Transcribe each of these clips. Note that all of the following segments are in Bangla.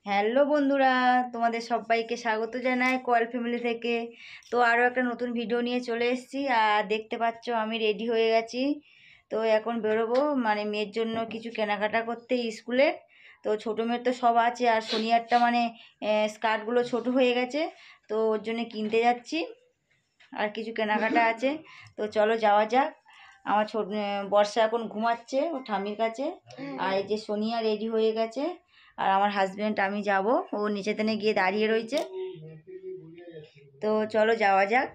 হ্যালো বন্ধুরা, তোমাদের সবাইকে স্বাগত জানাই কয়েল ফ্যামিলি থেকে। তো আরও একটা নতুন ভিডিও নিয়ে চলে এসেছি। আর দেখতে পাচ্ছ আমি রেডি হয়ে গেছি। তো এখন বেরোবো, মানে মেয়ের জন্য কিছু কেনাকাটা করতে স্কুলে। তো ছোটো মেয়ের তো সব আছে, আর সোনিয়ারটা মানে স্কার্টগুলো ছোট হয়ে গেছে, তো ওর জন্য কিনতে যাচ্ছি। আর কিছু কেনাকাটা আছে, তো চলো যাওয়া যাক। আমার বর্ষা এখন ঘুমাচ্ছে ও ঠাম্মির কাছে। আর এই যে সোনিয়া রেডি হয়ে গেছে, আর আমার হাজব্যান্ড আমি যাব, ও নিচেতেনে গিয়ে দাঁড়িয়ে রয়েছে। তো চলো যাওয়া যাক।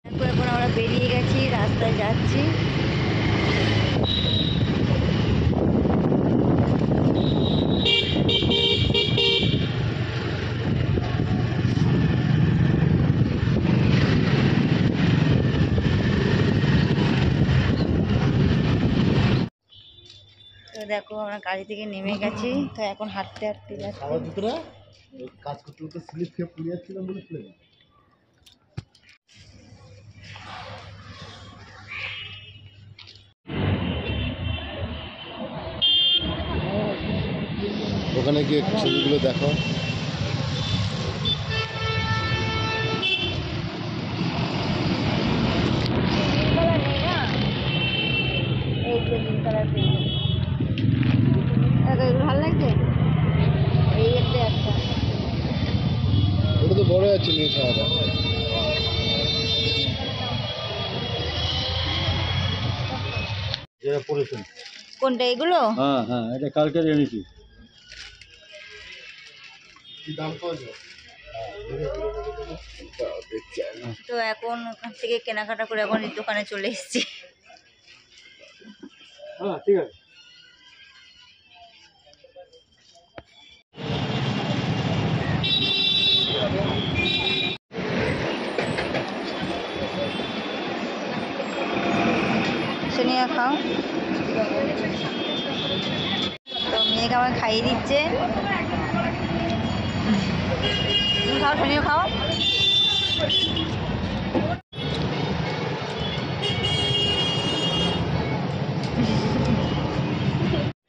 এখন আমরা বেরিয়ে গেছি, রাস্তায় যাচ্ছি। তো দেখো আমরা গাড়ি থেকে নেমে গেছি, তো এখন হাঁটতে হাঁটতে যাচ্ছি। কাজ করতে করতে স্লিপ খেয়ে পড়ে যাচ্ছিলাম বলে ফেলে দিই। ওখানে গিয়ে ছবিগুলো দেখো। ভালো লাগছে এই একটা একটা ওটা তো বড় আছে নিয়ে খাওয়া। যেটা পড়েছেন কোনটা এগুলো? হ্যাঁ হ্যাঁ, এটা কালকে এনেছি। কি দাম পড়বে? তো এখন ওখান থেকে কেনাকাটা করে এখন এই দোকানে চলে এসেছি। হ্যাঁ ঠিক আছে। সোনিয়া খাও। তো মেয়েকে আমার খাইয়ে দিচ্ছে। তুমি খাও, সোনিয়া খাও।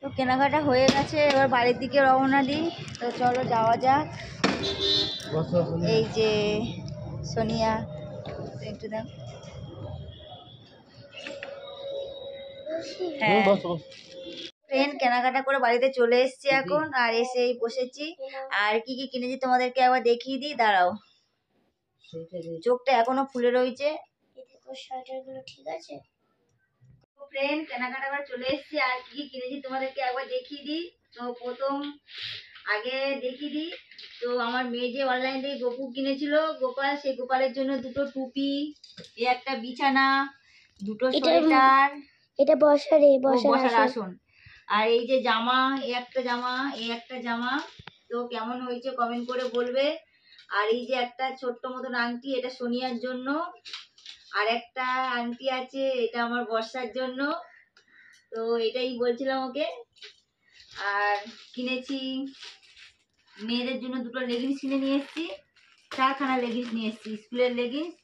তো কেনাকাটা হয়ে গেছে, এবার বাড়ির দিকে রওনা দিই। তো চলো যাওয়া যাক। এই যে সোনিয়া, একটু দাও। হ্যাঁ ফ্রেন্ড, কেনাকাটা করে বাড়িতে চলে এসেছি এখন, আর এসেই বসেছি। আর কি কি কিনেছি তোমাদেরকে আবার দেখিয়ে দিই, দাঁড়াও। চোখটা এখনো ফুলে রয়েছে। ঠিক আছে ফ্রেন্ড, কেনাকাটা করে চলে এসেছি, আর কি কি কিনেছি তোমাদেরকে একবার দেখিয়ে দিই। তো প্রথম আগে দেখিয়ে দিই। তো আমার মেয়ে যে অনলাইন থেকে গোপু কিনেছিল, গোপাল, সেই গোপালের জন্য দুটো টুপি, এই একটা বিছানা, দুটো সোয়েটার, এটা বসার আসন, আর এই যে জামা, এই একটা জামা, এই একটা জামা। তো কেমন হয়েছে কমেন্ট করে বলবে। আর এই যে একটা ছোট্ট মতন আংটি, এটা সোনিয়ার জন্য। আর একটা আংটি আছে, এটা আমার বর্ষার জন্য। তো এটাই বলছিলাম ওকে। আর কিনেছি মেয়েদের জন্য দুটো লেগিংস কিনে নিয়ে এসেছি, 4খানা লেগিংস নিয়ে এসেছি, স্কুলের লেগিংস।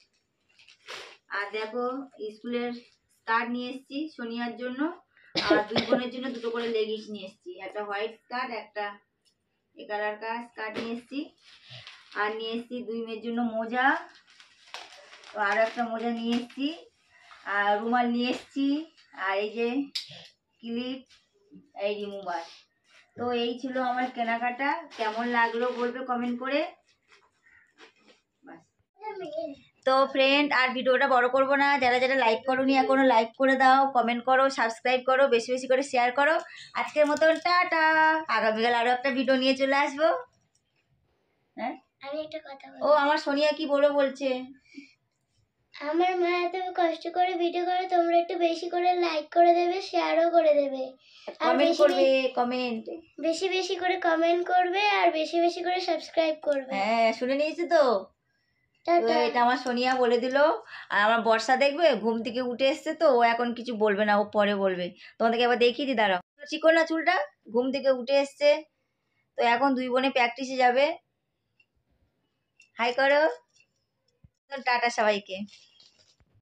আর দেখো স্কুলের স্কার্ট নিয়ে এসেছি সোনিয়ার জন্য, আর দুই বোনের জন্য দুটো করে লেগিংস নিয়ে এসেছি, একটা হোয়াইট স্কার্ট, একটা এ কালার স্কার্ট নিয়ে এসেছি। আর নিয়ে এসেছি দুই মেয়ের জন্য মোজা, তো আরও একটা মোজা নিয়ে এসেছি। আর রুমাল নিয়ে এসেছি, আর এই যে ক্লিপ, এই রিমুভার। তো এই ছিল আমার কেনাকাটা। কেমন লাগলো বলবে কমেন্ট করে। তো ফ্রেন্ড, আর ভিডিওটা বড় করব না। যারা যারা লাইক করোনি এখনো লাইক করে দাও, কমেন্ট করো, সাবস্ক্রাইব করো, বেশি বেশি করে শেয়ার করো। আজকের মতন টাটা। আগামীকাল আরও একটা ভিডিও নিয়ে চলে আসবো। হ্যাঁ, আমি একটা কথা বলি। ও আমার সোনিয়া কি বলছে। আমার মা এত কষ্ট করে ভিডিও করে, তোমরা একটু বেশি করে লাইক করে দেবে, শেয়ারও করে দেবে, আর কমেন্ট করবে, কমেন্ট বেশি বেশি করে কমেন্ট করবে, আর বেশি বেশি করে সাবস্ক্রাইব করবে। হ্যাঁ, শুনে নিয়েছি তো। তো এটা আমার সোনিয়া বলে দিল। আর আমার বর্ষা দেখবে ঘুম থেকে উঠে এসছে, তো ও এখন কিছু বলবে না, ও পরে বলবে। তোমাদেরকে এবার দেখিয়ে দিই, দাঁড়াও। চিকো না চুলটা, ঘুম থেকে উঠে এসছে। তো এখন দুই বোনে প্র্যাকটিসে যাবে। হাই করো, টাটা সবাইকে।